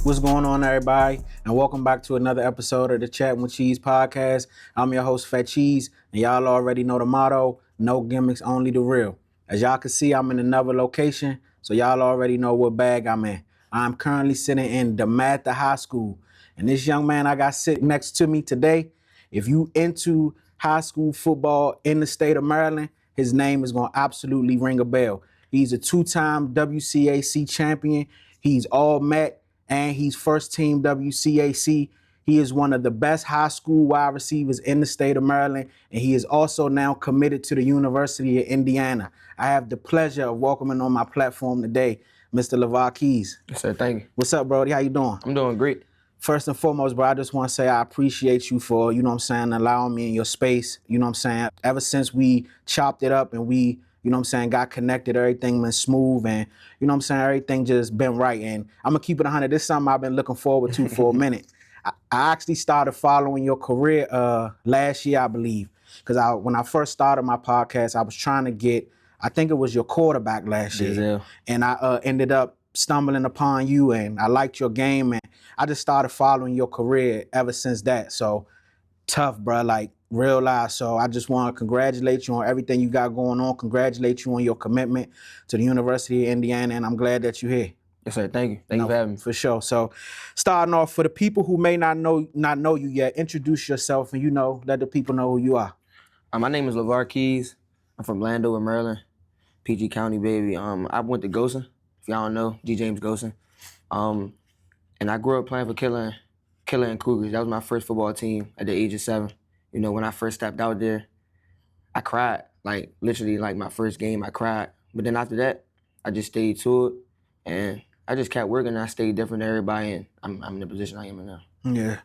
What's going on, everybody? And welcome back to another episode of the Chatting with Cheese podcast. I'm your host, Fat Cheese, and y'all already know the motto, no gimmicks, only the real. As y'all can see, I'm in another location, so y'all already know what bag I'm in. I'm currently sitting in Dematha High School, and this young man I got sitting next to me today, if you into high school football in the state of Maryland, his name is going to absolutely ring a bell. He's a two-time WCAC champion. He's all Met. And he's first team WCAC. He is one of the best high school wide receivers in the state of Maryland, and he is also now committed to the University of Indiana. I have the pleasure of welcoming on my platform today, Mr. Lavar Keys. Yes, sir. Thank you. What's up, Brody? How you doing? I'm doing great. First and foremost, bro, I just want to say I appreciate you for, allowing me in your space. Ever since we chopped it up and we got connected, everything been smooth and, everything just been right. And I'm going to keep it 100. This is something I've been looking forward to for a minute. I actually started following your career last year, I believe, because when I first started my podcast, I was trying to get, I think it was your quarterback last year. Yeah. And I ended up stumbling upon you and I liked your game and I just started following your career ever since that. So tough, bro, like real life. So I just want to congratulate you on everything you got going on. Congratulate you on your commitment to the University of Indiana, and I'm glad that you're here. Yes, sir. Thank you. Thank you for having me. For sure. So starting off, for the people who may not know you yet, introduce yourself and let the people know who you are. My name is Lavar Keys. I'm from Landover, Maryland, PG County, baby. I went to Gosen, if y'all don't know, G. James Gosen. And I grew up playing for Killer and Cougars. That was my first football team at the age of 7. When I first stepped out there, I cried. Like, literally, like, my first game, I cried. But then after that, I just stayed to it. And I just kept working. And I stayed different than everybody. And I'm in the position I am in now. Yeah.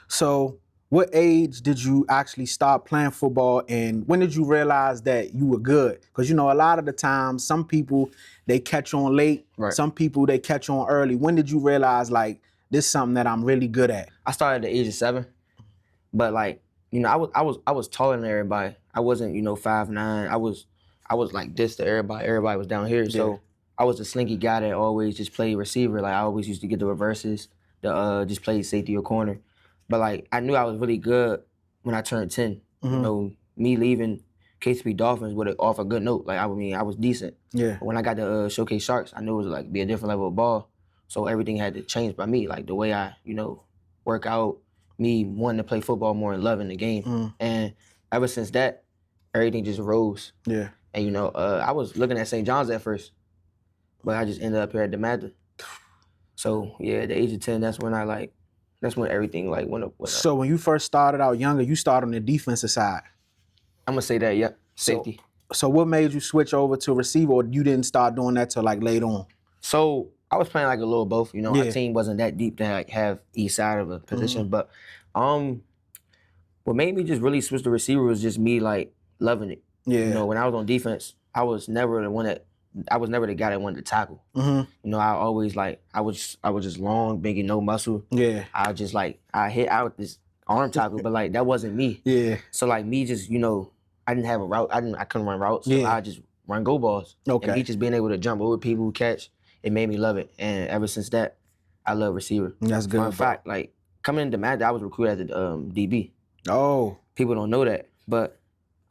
So what age did you actually start playing football? And when did you realize that you were good? Because, a lot of the time, some people, they catch on late. Right. Some people, they catch on early. When did you realize, like, this is something that I'm really good at? I started at the age of 7. But, like, I was taller than everybody. I wasn't, 5'9". I was like this to everybody. Everybody was down here. Yeah. So I was the slinky guy that always just played receiver. Like I always used to get the reverses, just play safety or corner. But like I knew I was really good when I turned 10. Mm-hmm. Me leaving KCP Dolphins would have off a good note. Like I was decent. Yeah. But when I got the Showcase Sharks, I knew it was like be a different level of ball. So everything had to change by me. Like the way I, work out. Me wanting to play football more and loving the game. And ever since that, everything just rose. Yeah. And, I was looking at St. John's at first, but I just ended up here at Dematha. So, yeah, at the age of 10, that's when everything, like, went up. So when you first started out younger, you started on the defensive side? I'm going to say that, yeah, safety. So what made you switch over to receiver, or you didn't start doing that till, like, later on? So I was playing like a little of both. Our team wasn't that deep to like have each side of a position. But what made me just really switch to receiver was just me like loving it. Yeah. When I was on defense, I was never the guy that wanted to tackle. Mm-hmm. I always I was just long, big and no muscle. Yeah. I hit out this arm tackle, but like that wasn't me. Yeah. So like me just, I didn't have a route. I couldn't run routes. So I just run go balls. Okay. And me just being able to jump over people who catch, it made me love it. And ever since that, I love receiver. That's good. Fun fact, like coming into Dematha, I was recruited as a DB. Oh. People don't know that, but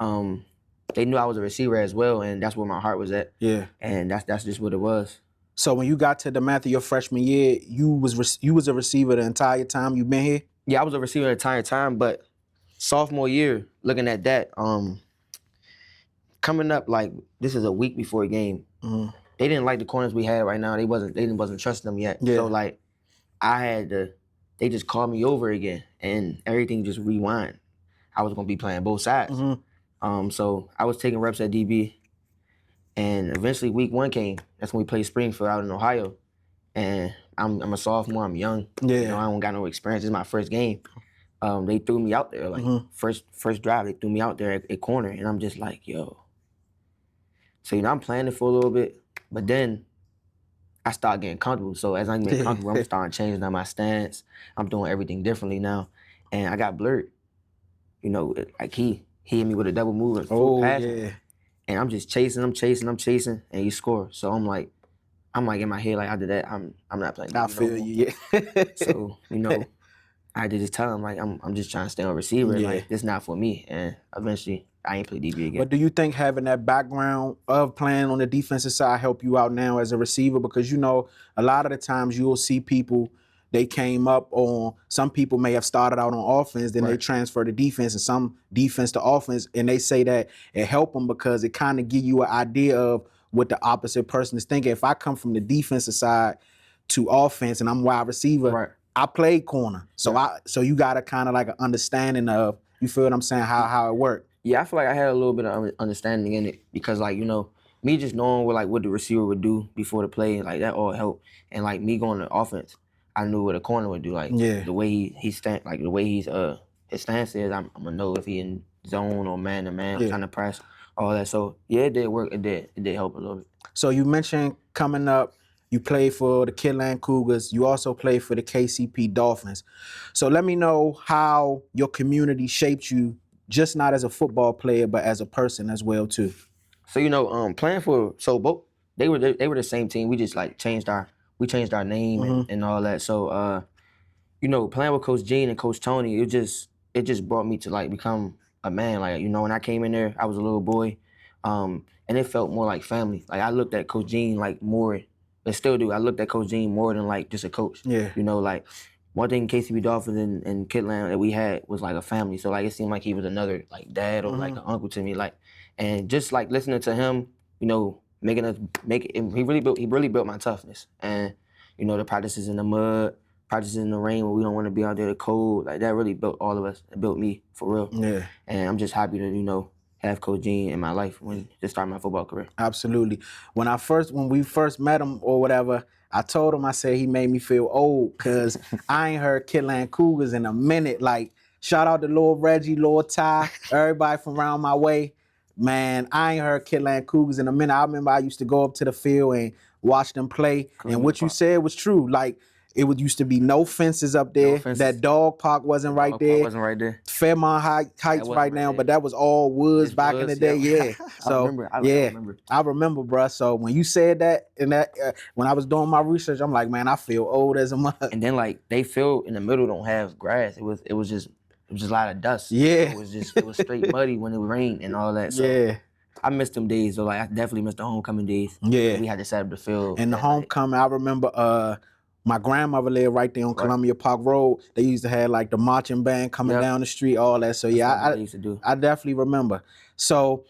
they knew I was a receiver as well, and that's where my heart was at. Yeah. And that's just what it was. So when you got to Dematha your freshman year, you was a receiver the entire time you've been here? Yeah, I was a receiver the entire time, but sophomore year, looking at that, coming up like this is a week before a game. Mm-hmm. They didn't like the corners we had right now. They wasn't trusting them yet. Yeah. So like they just called me over again and everything just rewind. I was gonna be playing both sides. Mm-hmm. So I was taking reps at DB, and eventually week 1 came. That's when we played Springfield out in Ohio. And I'm a sophomore, I'm young. Yeah. I don't got no experience. This is my first game. They threw me out there, like first drive, they threw me out there at corner, and I'm just like, yo. So I'm playing it for a little bit. But then I started getting comfortable. So as I'm getting comfortable, I'm starting changing on my stance. I'm doing everything differently now. And I got blurred. Like he hit me with a double move and full pass. Yeah. And I'm just chasing, and he scored. So I'm like, I'm like in my head, like after that, I'm not playing. I feel you, yeah. So, you know, I had to just tell him, like, I'm just trying to stay on receiver. Yeah. Like, this not for me. And eventually, I ain't play DB again. But do you think having that background of playing on the defensive side help you out now as a receiver? Because, you know, a lot of the times you'll see people, they came up on, some people may have started out on offense, then they transfer to defense, and some defense to offense, and they say that it helped them because it kind of give you an idea of what the opposite person is thinking. If I come from the defensive side to offense and I'm wide receiver, I played corner. So you got a kind of like an understanding of, you feel what I'm saying, how it worked. Yeah, I feel like I had a little bit of understanding in it because, like, you know, me just knowing what the receiver would do before the play, like, that all helped. And, like, me going to offense, I knew what a corner would do. Like, the way he stand, like, the way his stance is, I'm going to know if he in zone or man-to-man, trying to press, all that. So, yeah, it did work. It did help a little bit. So you mentioned coming up, you played for the Kidland Cougars. You also played for the KCP Dolphins. So let me know how your community shaped you, just not as a football player, but as a person as well too. So, you know, playing for both, they were the same team. We just like changed our name and all that. So, you know, playing with Coach Gene and Coach Tony, it just brought me to like become a man. Like, you know, when I came in there, I was a little boy, and it felt more like family. Like, I looked at Coach Gene like more. I still do. I looked at Coach Gene more than like just a coach. Yeah. You know, like one thing KCP Dolphins and Kidland that we had was like a family. So like it seemed like he was another like dad or like an uncle to me. Like, and just like listening to him, you know, he really built my toughness. And, you know, the practices in the mud, practices in the rain when we don't want to be out there the cold, like that really built all of us. It built me for real. Yeah. And I'm just happy to, you know, have Coach Gene in my life to start my football career. Absolutely. When we first met him or whatever, I told him, I said he made me feel old because I ain't heard Kidland Cougars in a minute. Like, shout out to Lord Reggie, Lord Ty, everybody from around my way. Man, I ain't heard Kidland Cougars in a minute. I remember I used to go up to the field and watch them play. And what you said was true. Like, used to be no fences up there. That dog park wasn't right there. Fairmont Heights right now, but that was all woods back in the day. Yeah. So I remember, bro. So when you said that, when I was doing my research, I'm like, man, I feel old as a mother. And then like they field in the middle don't have grass. It was just a lot of dust. Yeah. It was straight muddy when it rained and all that. So I missed them days. So like I definitely missed the homecoming days. Yeah. We had to set up the field. And the homecoming, I remember my grandmother lived right there on Columbia Park Road. They used to have like the marching band coming down the street, all that. So I definitely remember. So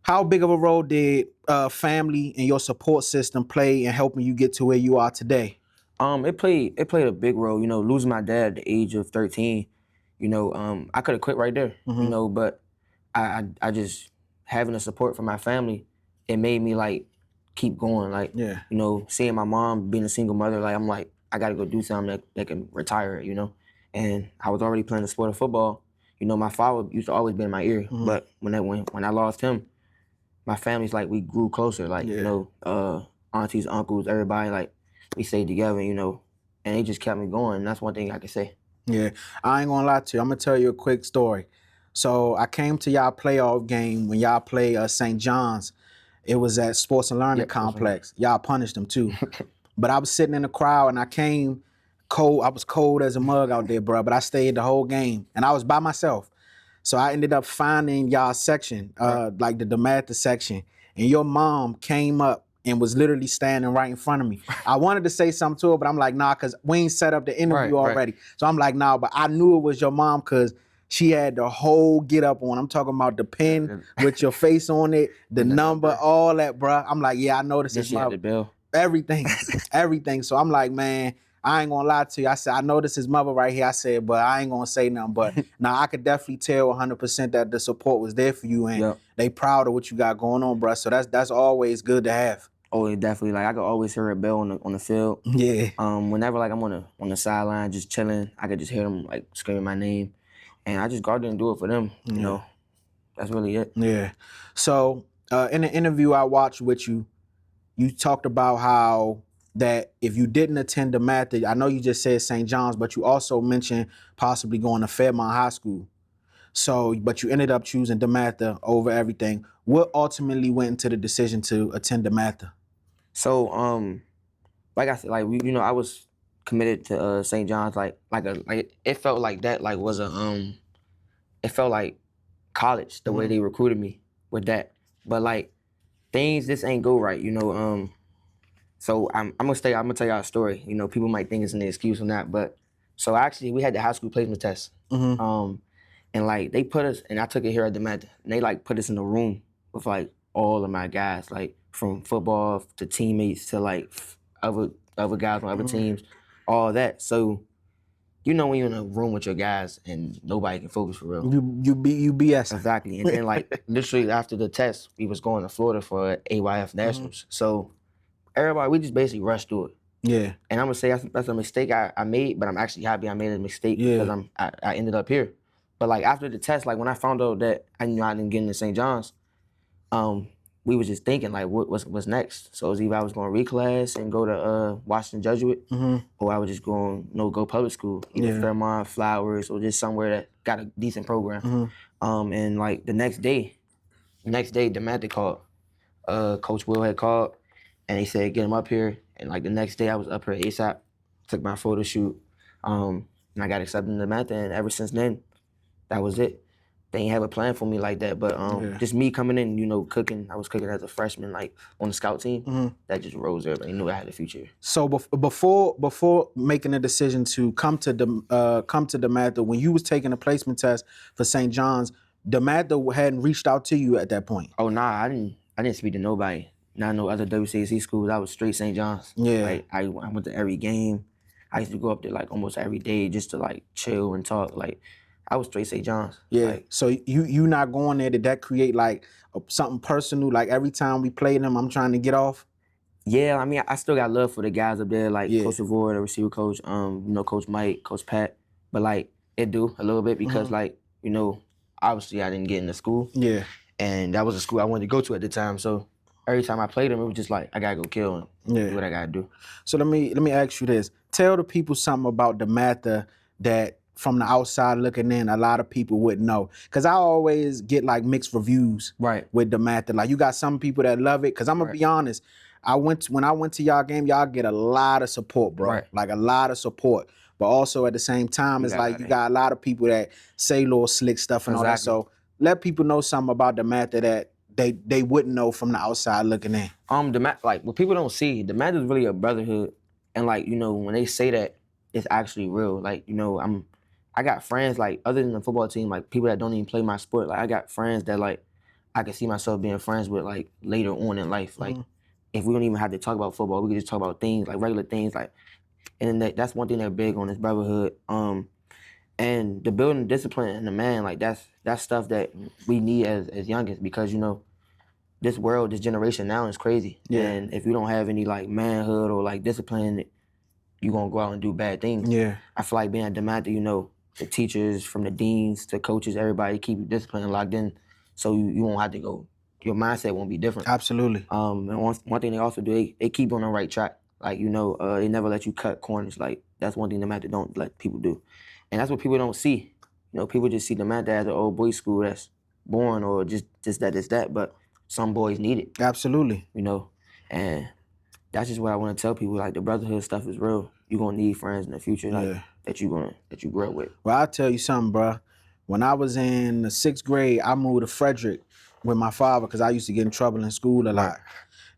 how big of a role did family and your support system play in helping you get to where you are today? It played a big role. You know, losing my dad at the age of 13, you know, I could have quit right there, you know, but I just having the support from my family, it made me like keep going. Like, you know, seeing my mom being a single mother, like I'm like, I gotta go do something that can retire, you know. And I was already playing the sport of football. You know, my father used to always be in my ear, but when I lost him, my family's like we grew closer. Like, you know, aunties, uncles, everybody, like we stayed together, you know, and it just kept me going. And that's one thing I can say. Yeah, I ain't gonna lie to you. I'm gonna tell you a quick story. So I came to y'all playoff game when y'all play St. John's. It was at Sports and Learning Complex. Y'all punished them too. But I was sitting in the crowd and I came cold. I was cold as a mug out there, bro. But I stayed the whole game and I was by myself. So I ended up finding y'all section, like the Dematha section. And your mom came up and was literally standing right in front of me. I wanted to say something to her, but I'm like, nah, because we ain't set up the interview already. So I'm like, nah, but I knew it was your mom because she had the whole get up on. I'm talking about the pen with your face on it, the number, all that, bruh. I'm like, yeah, I know this is my bill. Everything, everything. So I'm like, man, I ain't gonna lie to you. I said, I know this is mother right here. I said, but I ain't gonna say nothing. But now I could definitely tell 100% that the support was there for you and they proud of what you got going on, bruh. So that's always good to have. Oh, definitely. Like I could always hear a bell on the field. Yeah. Whenever like I'm on the sideline just chilling, I could just hear them like screaming my name. And I just go out there and do it for them, you know. That's really it. Yeah. So in the interview I watched with you, you talked about how that if you didn't attend Dematha, I know you just said St. John's, but you also mentioned possibly going to Fairmont High School. So, but you ended up choosing Dematha over everything. What ultimately went into the decision to attend Dematha? So like I said, like I was committed to St. John's, like it felt like that, like was it felt like college the way they recruited me with that. But like things just ain't go right, So I'm gonna tell y'all a story. People might think it's an excuse or not, but so actually we had the high school placement test. And like they put us, and I took it here at Dematha, and they like put us in a room with like all of my guys, like from football to teammates to like other guys on other teams, all that. So when you're in a room with your guys and nobody can focus for real. You BS. Exactly. And then like literally after the test, we was going to Florida for AYF Nationals. So everybody, we just basically rushed through it. Yeah. And I'm gonna say that's a mistake I made, but I'm actually happy I made a mistake because I ended up here. But like after the test, like when I found out that I knew I didn't get into St. John's, we was just thinking like what's next. So it was either I was going to reclass and go to Washington Jesuit, or I was just going go public school, either Fairmont, Flowers, or just somewhere that got a decent program. And like the next day, Dematha called. Coach Will had called, and he said get him up here. And like the next day, I was up here ASAP, took my photo shoot, and I got accepted in Dematha. And ever since then, that was it. They ain't have a plan for me like that, but just me coming in, cooking. I was cooking as a freshman, like on the scout team. That just rose up. They knew I had a future. So before making a decision to come to Dematha, when you was taking a placement test for St. John's, Dematha hadn't reached out to you at that point. Oh nah, I didn't speak to nobody. Not no other WCC schools. I was straight St. John's. Yeah. Like I went to every game. I used to go up there like almost every day just to like chill and talk. Like I was straight St. John's. Yeah. Like, so you not going there, did that create like something personal? Like every time we play them, I'm trying to get off? Yeah, I mean, I still got love for the guys up there, like Coach Avoid, the receiver coach, Coach Mike, Coach Pat. But like it do a little bit because like, obviously I didn't get into school. Yeah. And that was a school I wanted to go to at the time. So every time I played them, it was just like I gotta go kill and do what I gotta do. So let me ask you this. Tell the people something about Dematha that from the outside looking in, a lot of people wouldn't know. Cause I always get like mixed reviews with Dematha. Like you got some people that love it. Cause I'm gonna be honest, when I went to y'all game, y'all get a lot of support, bro. Like a lot of support. But also at the same time, it's like you got a lot of people that say little slick stuff and all that. So let people know something about Dematha that they wouldn't know from the outside looking in. Dematha, like what people don't see, Dematha is really a brotherhood. And like, when they say that, it's actually real. Like, I got friends like other than the football team, like people that don't even play my sport. Like I got friends that like I can see myself being friends with like later on in life. Like if we don't even have to talk about football, we can just talk about things like regular things. Like, and that's one thing they're big on is brotherhood. And the building discipline and the man, like that's stuff that we need as youngins because this world, this generation now is crazy. Yeah. And if you don't have any like manhood or like discipline, you're gonna go out and do bad things. Yeah. I feel like being at Dematha, the teachers, from the deans to coaches, everybody keep you disciplined and locked in so you won't have to go. Your mindset won't be different. Absolutely. And one thing they also do, they keep you on the right track. Like, they never let you cut corners. Like, that's one thing Dematha don't let people do. And that's what people don't see. People just see Dematha as an old boys school that's boring or just that. But some boys need it. Absolutely. And that's just what I want to tell people. Like, the brotherhood stuff is real. You're going to need friends in the future that you grow up with. Well, I'll tell you something, bro. When I was in the 6th grade, I moved to Frederick with my father because I used to get in trouble in school a lot.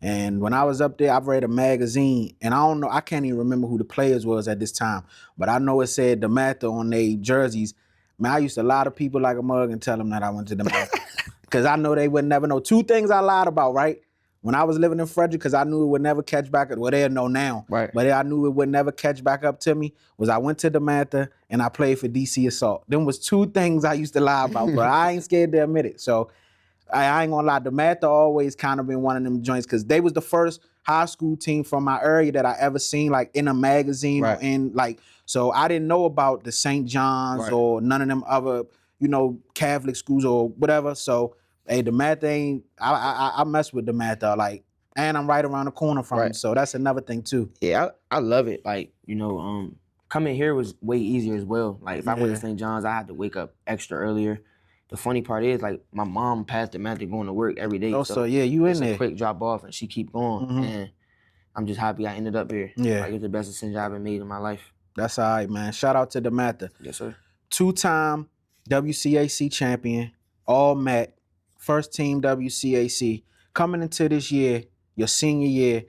And when I was up there, I've read a magazine, and I can't even remember who the players was at this time, but I know it said Dematha on their jerseys. Man, I used to lie to people like a mug and tell them that I went to Dematha. Because I know they would never know. 2 things I lied about, right? When I was living in Frederick, because I knew it would never catch back up. Well, they'll know now. Right. But I knew it would never catch back up to me, was I went to Dematha and I played for DC Assault. Them was 2 things I used to lie about, bro. I ain't scared to admit it. So I ain't gonna lie, Dematha always kind of been one of them joints because they was the first high school team from my area that I ever seen like in a magazine or in like, so I didn't know about the St. John's or none of them other, Catholic schools or whatever. So, hey, Dematha ain't, I mess with Dematha, like, and I'm right around the corner from him. So that's another thing too. Yeah, I love it. Like, coming here was way easier as well. Like if I went to St. John's, I had to wake up extra earlier. The funny part is, like, my mom passed Dematha going to work every day. Oh, so yeah, you in there. It's a quick drop off, and she keep going. And I'm just happy I ended up here. Yeah. Like, it's the best decision I've ever made in my life. That's all right, man. Shout out to Dematha. Yes, sir. 2-time WCAC champion, all MAC, first team WCAC. Coming into this year, your senior year,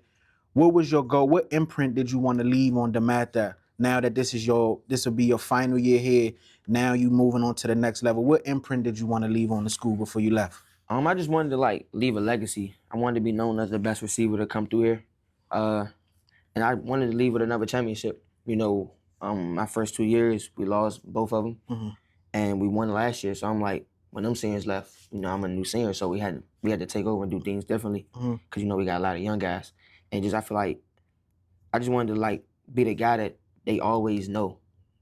what was your goal? What imprint did you want to leave on Dematha? Now that this will be your final year here, now you moving on to the next level. What imprint did you want to leave on the school before you left? I just wanted to like leave a legacy. I wanted to be known as the best receiver to come through here. And I wanted to leave with another championship. You know, my first 2 years, we lost both of them. And we won last year. So I'm like, when them seniors left, you know, I'm a new senior, so we had to take over and do things differently. Because, you know, we got a lot of young guys. And I feel like I just wanted to like be the guy that they always know,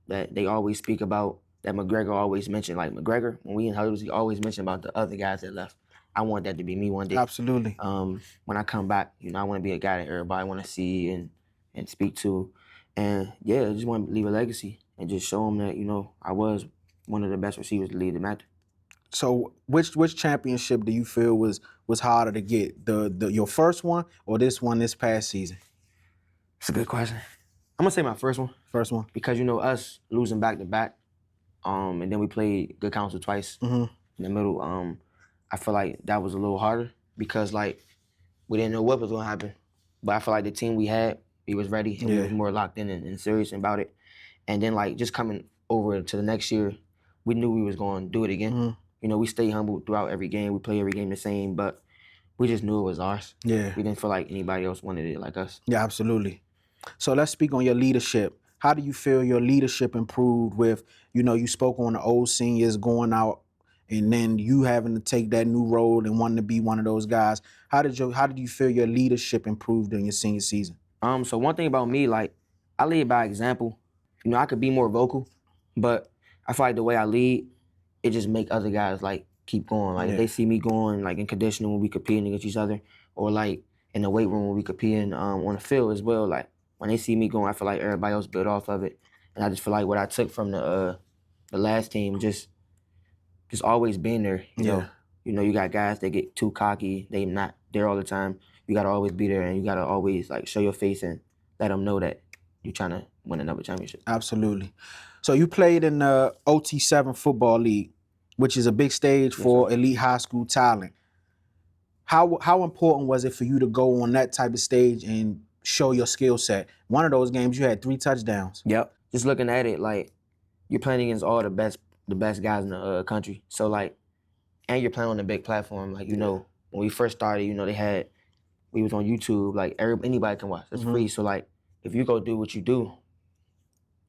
that they always speak about, that McGregor always mentioned. Like McGregor, when we in huddles, he always mentioned about the other guys that left. I want that to be me one day. Absolutely. When I come back, you know, I want to be a guy that everybody want to see and speak to. And yeah, I just want to leave a legacy and just show them that, you know, I was one of the best receivers to lead Dematha. So which championship do you feel was harder to get? Your first one or this one this past season? It's a good question. I'm gonna say my first one. First one. Because, you know, us losing back to back, and then we played Good Counsel twice in the middle. I feel like that was a little harder because like we didn't know what was gonna happen. But I feel like the team we had, we was ready and we was more locked in and serious about it. And then like just coming over to the next year, we knew we was gonna do it again. You know, we stayed humble throughout every game. We played every game the same, but we just knew it was ours. Yeah. We didn't feel like anybody else wanted it like us. Yeah, absolutely. So let's speak on your leadership. How do you feel your leadership improved with, you know, you spoke on the old seniors going out and then you having to take that new role and wanting to be one of those guys. How did you feel your leadership improved in your senior season? So one thing about me, like, I lead by example. You know, I could be more vocal, but I feel like the way I lead, it just make other guys like keep going. Like if they see me going like in conditioning when we competing against each other, or like in the weight room when we competing on the field as well. Like when they see me going, I feel like everybody else built off of it, and I just feel like what I took from the last team just always being there. You know, you got guys that get too cocky. They not there all the time. You gotta always be there, and you gotta always like show your face and let them know that you're trying to win another championship. Absolutely. So you played in the OT7 Football League, which is a big stage for elite high school talent. How important was it for you to go on that type of stage and show your skill set? One of those games, you had 3 touchdowns. Yep. Just looking at it, like you're playing against all the best guys in the country. So like, and you're playing on a big platform. Like, you know, when we first started, you know, we was on YouTube. Like anybody can watch. It's free. So like, if you go do what you do,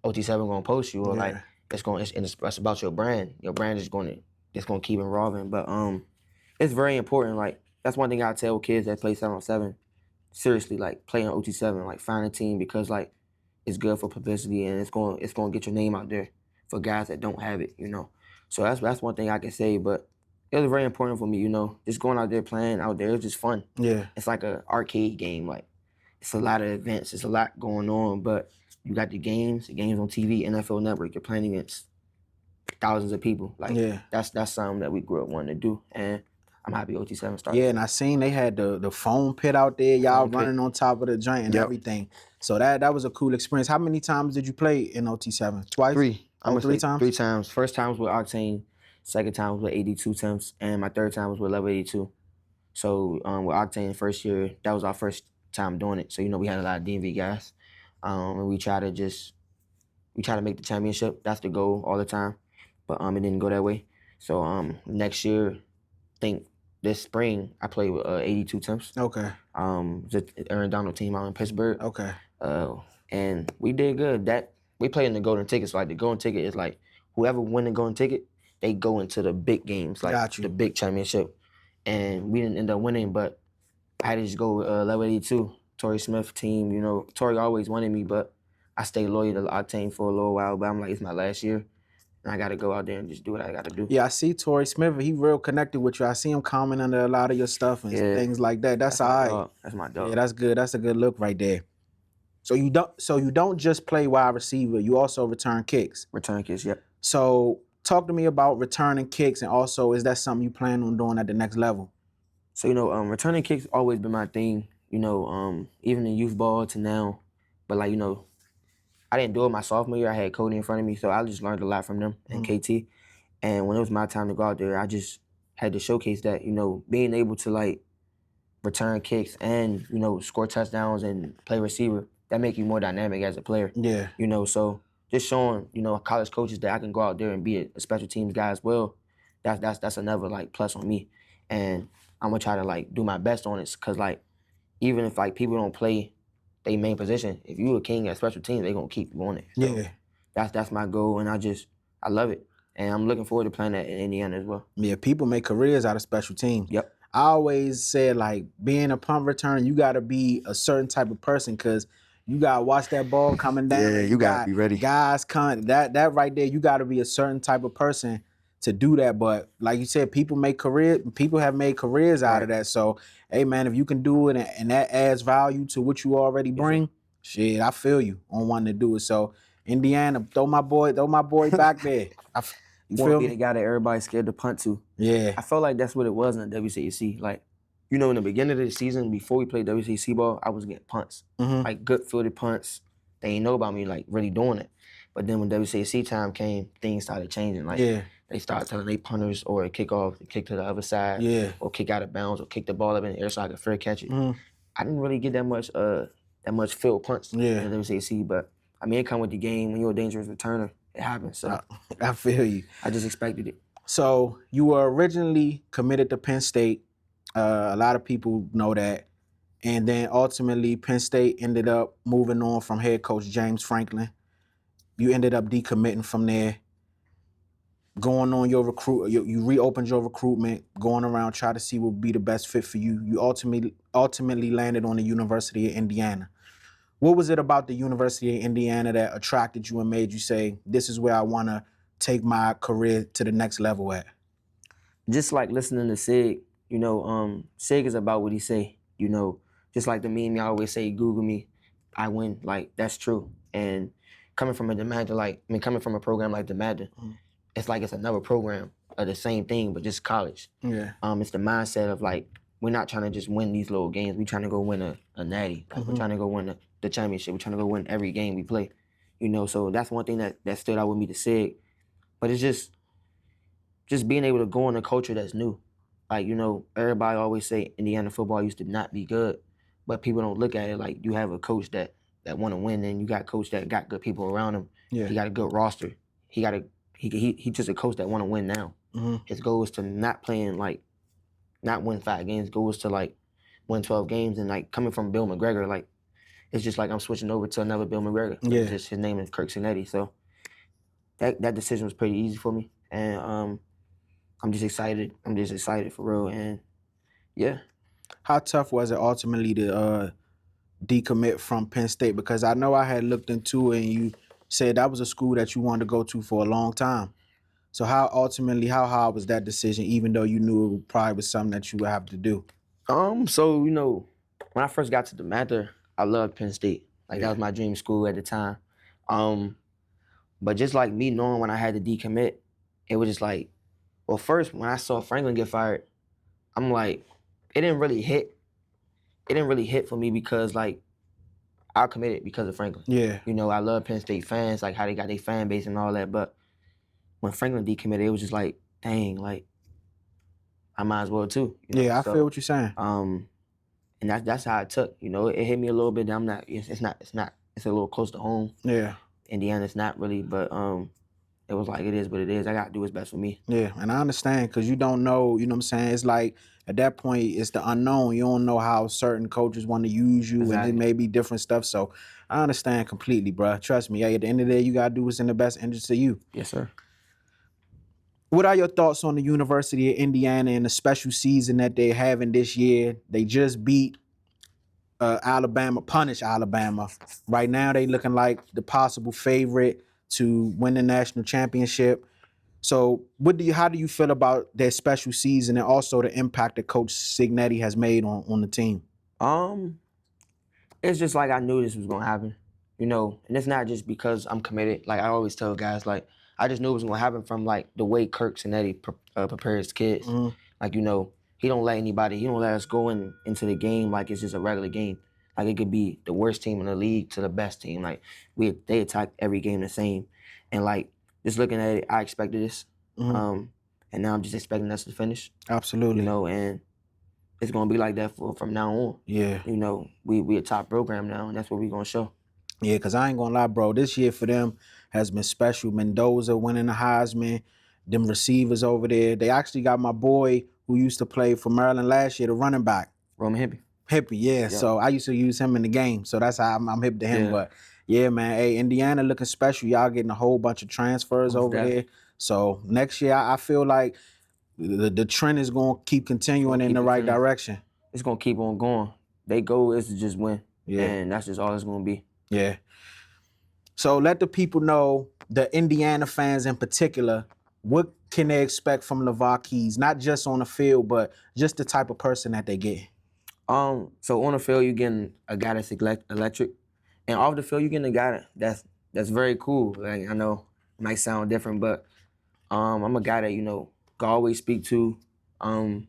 OT7 gonna post you, or like it's about your brand. Your brand is gonna keep evolving. But it's very important. Like that's one thing I tell kids that play 7-on-7. Seriously, like play on OT7, like find a team because like it's good for publicity and it's gonna get your name out there for guys that don't have it. You know, so that's one thing I can say. But it was very important for me. You know, just going out there playing out there, it's just fun. Yeah, it's like an arcade game. Like it's a lot of events. It's a lot going on, but you got the games on TV, NFL Network. You're playing against thousands of people. Like that's something that we grew up wanting to do, and I'm happy OT7 started. Yeah, and I seen they had the foam pit out there. Y'all running on top of the joint and everything. So that was a cool experience. How many times did you play in OT7? Twice? 3. Oh, 3 times? 3 times. First time was with Octane. Second time was with 82 temps, and my third time was with Level 82. So with Octane first year, that was our first time doing it. So you know we had a lot of DMV guys, and we try to make the championship. That's the goal all the time, but it didn't go that way. So next year, I think this spring I played with 82 temps. Okay. The Aaron Donald team out in Pittsburgh. Okay. And we did good. That we played in the golden ticket. So like the golden ticket is like whoever win the golden ticket, they go into the big games, like the big championship. And we didn't end up winning, but I had to just go with Level 82, Torrey Smith team. You know, Torrey always wanted me, but I stayed loyal to Octane for a little while. But I'm like, it's my last year, and I got to go out there and just do what I got to do. Yeah, I see Torrey Smith. He real connected with you. I see him comment under a lot of your stuff and things like that. That's all right. That's my dog. Yeah, that's good. That's a good look right there. So you don't just play wide receiver. You also return kicks. Return kicks, yep. So talk to me about returning kicks, and also is that something you plan on doing at the next level? So you know, returning kicks always been my thing. even in youth ball to now. But like, I didn't do it my sophomore year. I had Cody in front of me, so I just learned a lot from them and KT. And when it was my time to go out there, I just had to showcase that, being able to like return kicks and, score touchdowns and play receiver, that make you more dynamic as a player. Yeah. So just showing, college coaches that I can go out there and be a special teams guy as well, that's another like plus on me. And I'm gonna try to like do my best on it, cause like even if like people don't play their main position, if you a king at special teams, they gonna keep you on it. So Yeah. That's my goal, and I love it. And I'm looking forward to playing that in Indiana as well. Yeah, people make careers out of special teams. Yep. I always said, like, being a punt return, you got to be a certain type of person because you got to watch that ball coming down. Yeah, you gotta be ready. Guys, that right there, you got to be a certain type of person to do that. But like you said, people have made careers out of that. So, hey, man, if you can do it and that adds value to what you already bring, shit, I feel you on wanting to do it. So, Indiana, throw my boy back there. You feel me? The guy that everybody's scared to punt to. Yeah. I felt like that's what it was in the WCAC. Like, in the beginning of the season, before we played WCAC ball, I was getting punts. Like good fielded punts. They ain't know about me like really doing it. But then when WCAC time came, things started changing. Like they started telling they punters or kick off, kick to the other side, or kick out of bounds, or kick the ball up in the air so I could fair catch it. I didn't really get that much field punts in the WCAC, but I mean it come with the game. When you're a dangerous returner, it happens. So I feel you. I just expected it. So you were originally committed to Penn State. A lot of people know that. And then ultimately Penn State ended up moving on from head coach James Franklin. You ended up decommitting from there, going on your you reopened your recruitment, going around trying to see what would be the best fit for you. You ultimately landed on the University of Indiana. What was it about the University of Indiana that attracted you and made you say, this is where I want to take my career to the next level at? Just like listening to Sig, Sig is about what he say, just like the meme y'all always say, Google me, I win. Like, that's true. And coming from a Dematha, coming from a program like Dematha, it's like it's another program of the same thing, but just college. Yeah. It's the mindset of like, we're not trying to just win these little games. We're trying to go win a natty. Like, we're trying to go win the championship. We're trying to go win every game we play. So that's one thing that stood out with me to Sig. But it's just being able to go in a culture that's new. Like, everybody always say Indiana football used to not be good, but people don't look at it like you have a coach that want to win, and you got a coach that got good people around him. Yeah. He got a good roster. He just a coach that want to win now. His goal is to not win 5 games. His goal is to like win 12 games. And like coming from Bill McGregor, like it's just like I'm switching over to another Bill McGregor. Yeah. His name is Kirk Cinetti. So that decision was pretty easy for me. And I'm just excited. I'm just excited for real. And yeah. How tough was it ultimately to decommit from Penn State? Because I know I had looked into it and you said that was a school that you wanted to go to for a long time. So how hard was that decision, even though you knew it probably was something that you would have to do? So, when I first got to Dematha, I loved Penn State. That was my dream school at the time. But just like me knowing when I had to decommit, it was just like, well, first, when I saw Franklin get fired, I'm like, it didn't really hit. It didn't really hit for me because, like, I committed because of Franklin. Yeah. I love Penn State fans, like how they got their fan base and all that. But when Franklin decommitted, it was just like, dang, like, I might as well too. I feel what you're saying. And that's how it took. It hit me a little bit. It's a little close to home. Yeah. Indiana's not really, but it was like, it is what it is. I got to do what's best for me. Yeah, and I understand because you don't know, you know what I'm saying? It's like at that point, it's the unknown. You don't know how certain coaches want to use you, and it may be different stuff. So I understand completely, bro. Trust me. At the end of the day, you got to do what's in the best interest of you. Yes, sir. What are your thoughts on the University of Indiana and the special season that they're having this year? They just beat punished Alabama. Right now, they looking like the possible favorite to win the national championship. So how do you feel about their special season and also the impact that Coach Cignetti has made on the team? It's just like I knew this was going to happen, and it's not just because I'm committed. Like I always tell guys, like I just knew it was going to happen from like the way Kirk Cinetti prepares kids. Like, he don't let us go into the game like it's just a regular game. Like it could be the worst team in the league to the best team. Like they attack every game the same. And like just looking at it, I expected this. And now I'm just expecting us to finish. Absolutely. You know, and it's gonna be like that from now on. Yeah. You know, we a top program now, and that's what we're gonna show. Yeah, because I ain't gonna lie, bro. This year for them has been special. Mendoza winning the Heisman, them receivers over there. They actually got my boy who used to play for Maryland last year, the running back. Roman Hippie. Hippie, yeah. Yep. So I used to use him in the game. So that's how I'm hip to him. Yeah. But yeah, man, hey, Indiana looking special. Y'all getting a whole bunch of transfers over there. So next year, I feel like the trend is going to keep continuing in the right direction. It's going to keep on going. Their goal is to just win. Yeah. And that's just all it's going to be. Yeah. So let the people know, the Indiana fans in particular, what can they expect from Lavar Keys? Not just on the field, but just the type of person that they get. So on the field, you're getting a guy that's electric. And off the field, you're getting a guy that's very cool. Like, I know it might sound different, but I'm a guy that, you know, can always speak to. And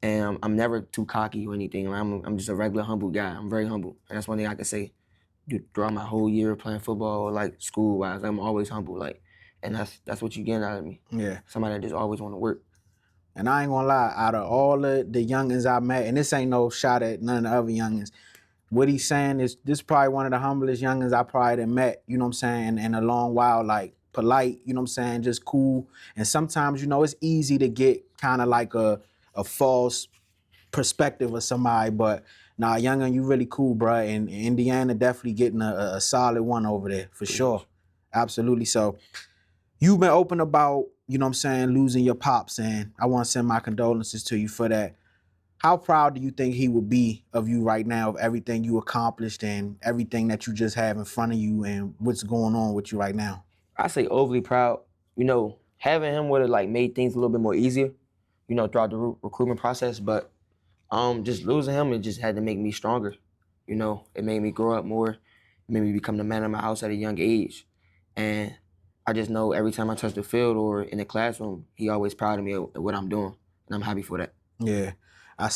I'm never too cocky or anything. Like, I'm just a regular, humble guy. I'm very humble. And that's one thing I can say throughout my whole year playing football or like school-wise. I'm always humble. Like, and that's what you getting out of me. Yeah. Somebody that just always want to work. And I ain't gonna lie, out of all the youngins I met, and this ain't no shot at none of the other youngins, what he's saying is this is probably one of the humblest youngins I probably met, you know what I'm saying, in a long while, like polite, you know what I'm saying, just cool. And sometimes, you know, it's easy to get kind of like a false perspective of somebody, but nah, youngin, you really cool, bruh. And Indiana definitely getting a solid one over there, for sure. Absolutely. So you've been open about, you know what I'm saying, losing your pops, and I want to send my condolences to you for that. How proud do you think he would be of you right now, of everything you accomplished and everything that you just have in front of you and what's going on with you right now? I say overly proud. You know, having him would have like made things a little bit more easier, you know, throughout the recruitment process. But just losing him, it just had to make me stronger. You know, it made me grow up more. It made me become the man of my house at a young age. And I just know every time I touch the field or in the classroom, he always proud of me of what I'm doing. And I'm happy for that. Yeah. I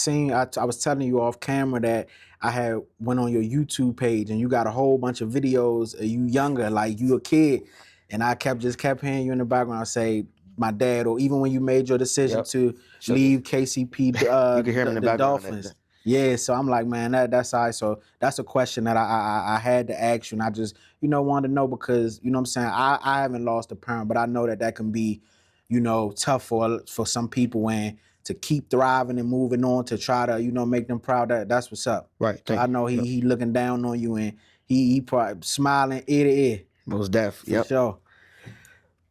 was telling you off camera that I had went on your YouTube page and you got a whole bunch of videos of you younger, like you a kid. And I kept hearing you in the background say, my dad, or even when you made your decision to leave KCP, you can hear him in the background, Dolphins. Yeah, so I'm like, man, that's all right. So that's a question that I had to ask you, and I just, you know, wanted to know because, you know what I'm saying, I haven't lost a parent, but I know that can be, you know, tough for some people, and to keep thriving and moving on to try to, you know, make them proud. That's what's up. Right. So I know he looking down on you, and he probably smiling ear to ear. Most deaf. For sure.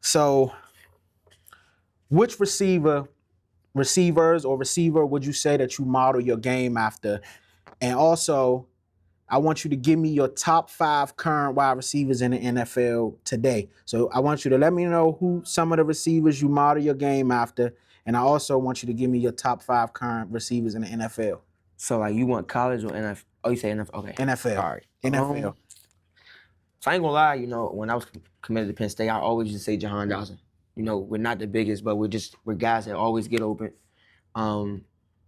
So which receiver would you say that you model your game after? And also, I want you to give me your top 5 current wide receivers in the NFL today. So I want you to let me know who some of the receivers you model your game after. And I also want you to give me your top 5 current receivers in the NFL. So like you want college or NFL? Oh, you say NFL? Okay. NFL. All right. NFL. So I ain't gonna lie, you know, when I was committed to Penn State, I always just say Jahandotson. You know, we're not the biggest, but we're guys that always get open.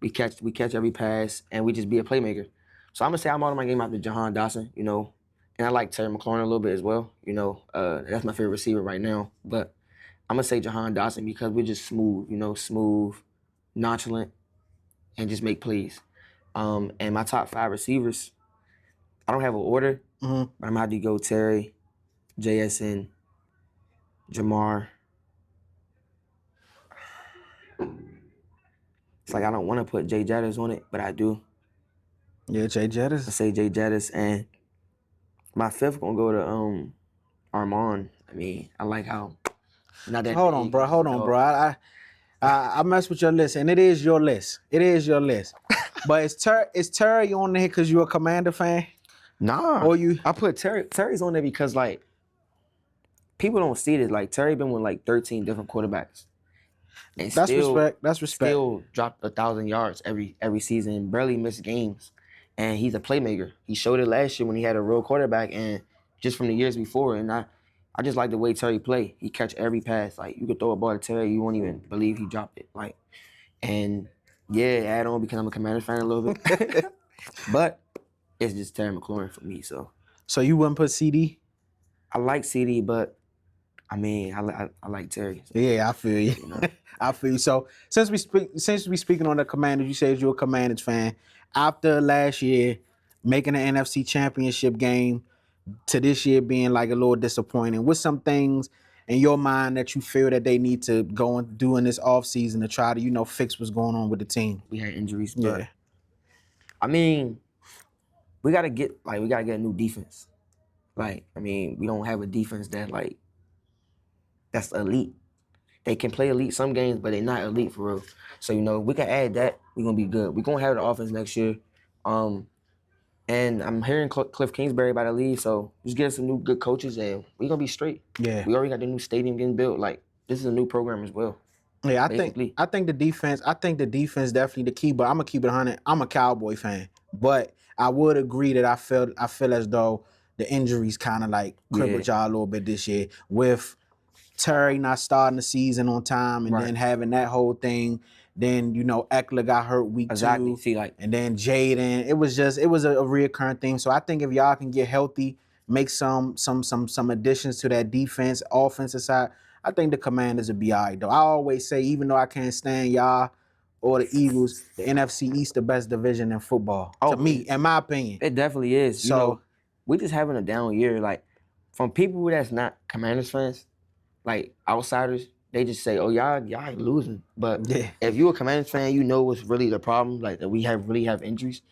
We catch every pass, and we just be a playmaker. So I'm gonna say I'm on my game after Jahandotson, you know, and I like terrymclaurin a little bit as well. You know, that's my favorite receiver right now. But I'm gonna say Jahandotson because we're just smooth, you know, nonchalant, and just make plays. And my top 5 receivers, I don't have an order, but I'm gonna have to go Terry, JSN, Jamar. It's like I don't want to put Jay Jettis on it, but I do. Yeah, Jay Jettis. I say Jay Jettis, and my 5th gonna go to Armand. I mean, I like how. Not that Hold on, bro. I mess with your list, and it is your list. But is Terry on there because you're a Commander fan? Nah. Or you? I put Terry. Terry's on there because like people don't see this. Like Terry been with like 13 different quarterbacks. And That's respect. Still dropped 1,000 yards every season. Barely missed games, and he's a playmaker. He showed it last year when he had a real quarterback, and just from the years before. And I just like the way Terry play. He catch every pass. Like you could throw a ball to Terry, you won't even believe he dropped it. Like, and Yeah, add on because I'm a Commanders fan a little bit. But it's just terrymclaurin for me. So you wouldn't put CD? I like CD, but I mean, I like Terry. So, Yeah, I feel you. you know. I feel you. So since we speaking on the Commanders, you said you're a Commanders fan. After last year making the NFC Championship game to this year being like a little disappointing, what's some things in your mind that you feel that they need to go and do in this offseason to try to, fix what's going on with the team? We had injuries, Yeah. but I mean, we gotta get a new defense. Like, I mean, we don't have a defense that's elite. They can play elite some games, but they're not elite for real. So, we can add that. We're gonna be good. We're gonna have the offense next year. And I'm hearing Cliff Kingsbury about to leave, so just get us some new good coaches and we're gonna be straight. Yeah. We already got the new stadium getting built. Like, this is a new program as well. Yeah, I think the defense definitely the key, but I'm gonna keep it 100. I'm a Cowboy fan, but I would agree that I feel as though the injuries kind of like crippled y'all a little bit this year with Terry not starting the season on time and then having that whole thing. Then Eckler got hurt week 2. See, and then Jaden. It was a reoccurring thing. So I think if y'all can get healthy, make some additions to that defense, offensive side, I think the Commanders will be all right, though. I always say, even though I can't stand y'all or the Eagles, the NFC East the best division in football. To me, in my opinion. It definitely is. So we just having a down year. Like, from people that's not Commanders fans, like outsiders, they just say, "Oh, y'all ain't losing." But if you a Commanders fan, you know what's really the problem. Like, that we really have injuries.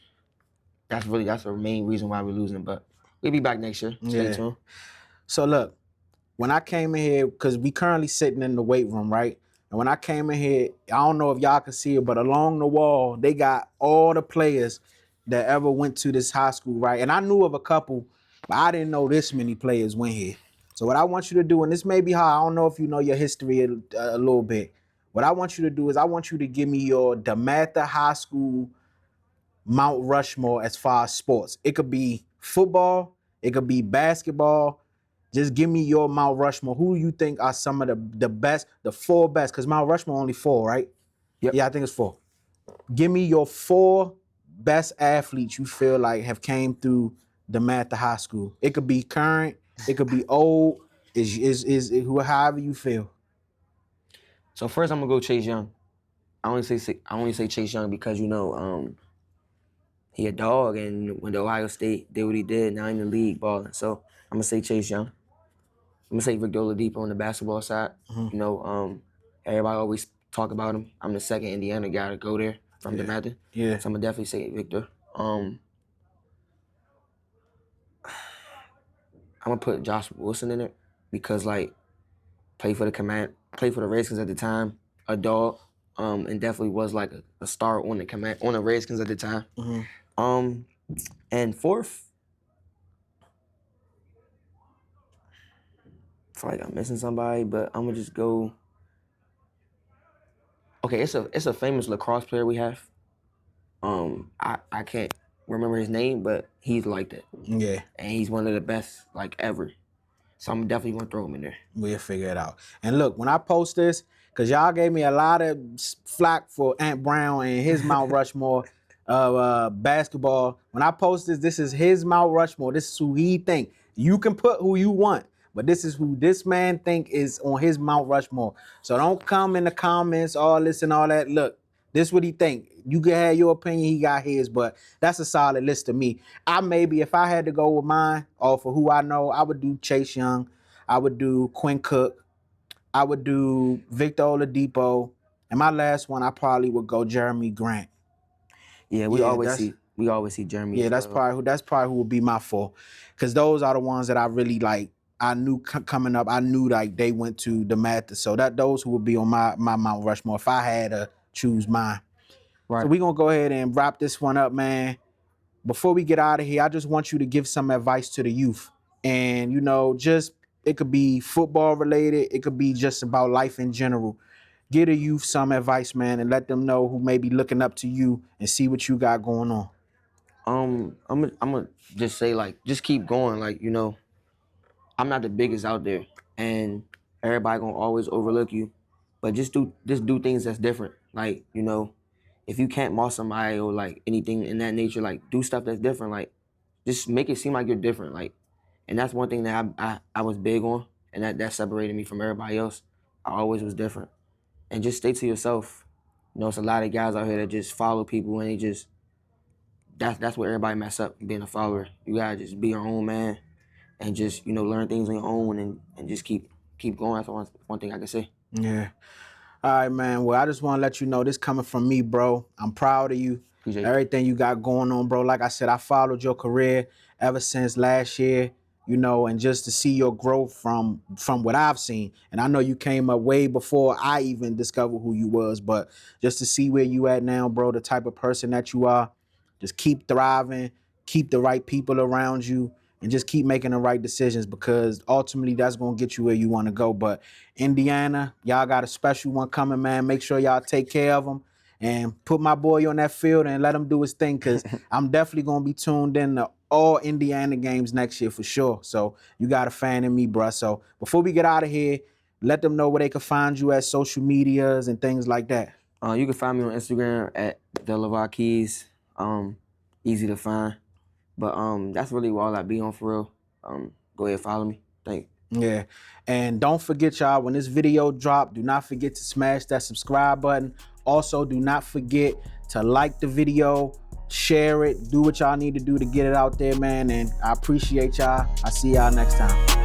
That's the main reason why we're losing. But we'll be back next year. Stay tuned. So look, when I came in here, because we currently sitting in the weight room, right? And when I came in here, I don't know if y'all can see it, but along the wall, they got all the players that ever went to this high school, right? And I knew of a couple, but I didn't know this many players went here. So what I want you to do, and this may be hard, I don't know if you know your history a little bit. What I want you to do is I want you to give me your Dematha High School Mount Rushmore as far as sports. It could be football, it could be basketball. Just give me your Mount Rushmore. Who you think are some of the best, the 4 best? Because Mount Rushmore only 4, right? Yep. Yeah, I think it's 4. Give me your 4 best athletes you feel like have came through Dematha High School. It could be current, it could be old, is however you feel. So first, I'm gonna go Chase Young. I only say Chase Young because he a dog, and when the Ohio State did what he did, now in the league balling. So I'm gonna say Chase Young. I'm gonna say victoroladipo on the basketball side. Everybody always talk about him. I'm the second Indiana guy to go there from Dematha. Yeah. So I'm gonna definitely say Victor. I'm gonna put Josh Wilson in it because played for the Redskins at the time, a dog, and definitely was like a star on the Redskins at the time. And fourth, I feel like I'm missing somebody, but I'm gonna just go. Okay, it's a famous lacrosse player we have. I can't remember his name, but he's like that. Yeah. And he's one of the best ever. So I'm definitely gonna throw him in there. We'll figure it out. And look, when I post this, because y'all gave me a lot of flack for Ant Brown and his Mount Rushmore basketball. When I post this is his Mount Rushmore. This is who he think. You can put who you want, but this is who this man think is on his Mount Rushmore. So don't come in the comments, all this and all that. Look, this is what he think. You can have your opinion, he got his, but that's a solid list to me. If I had to go with mine, or for who I know, I would do Chase Young. I would do Quinncook. I would do Victoroladipo. And my last one, I probably would go jeramigrant. Yeah, we always see Jeremy. Yeah, that's probably who would be my 4. Because those are the ones that I really like. I knew coming up, I knew like they went to Dematha. So those who would be on my Mount Rushmore if I had to choose mine. Right. So we're going to go ahead and wrap this one up, man. Before we get out of here, I just want you to give some advice to the youth. And, it could be football related. It could be just about life in general. Give the youth some advice, man, and let them know who may be looking up to you and see what you got going on. I'm gonna just say just keep going. I'm not the biggest out there, and everybody gonna always overlook you, but just do things that's different. if you can't moss somebody or like anything in that nature, like do stuff that's different. Like just make it seem like you're different. Like, and that's one thing that I was big on, and that separated me from everybody else. I always was different, and just stay to yourself. You know, it's a lot of guys out here that just follow people, and they just that's where everybody mess up, being a follower. You gotta just be your own man, and just learn things on your own, and just keep going. That's one thing I can say. Yeah. All right, man. Well, I just want to let you know this coming from me, bro. I'm proud of you. Appreciate everything you got going on, bro. Like I said, I followed your career ever since last year, and just to see your growth from what I've seen. And I know you came up way before I even discovered who you was, but just to see where you at now, bro, the type of person that you are, just keep thriving, keep the right people around you, and just keep making the right decisions, because ultimately that's going to get you where you want to go. But Indiana, y'all got a special one coming, man. Make sure y'all take care of him and put my boy on that field and let him do his thing, because I'm definitely going to be tuned in to all Indiana games next year for sure. So you got a fan in me, bruh. So before we get out of here, let them know where they can find you at social medias and things like that. You can find me on Instagram at the Lavar Keys. Easy to find. But that's really all I be on for real. Go ahead, follow me. Thank you. Yeah. And don't forget, y'all, when this video drop, do not forget to smash that subscribe button. Also, do not forget to like the video, share it, do what y'all need to do to get it out there, man. And I appreciate y'all. I'll see y'all next time.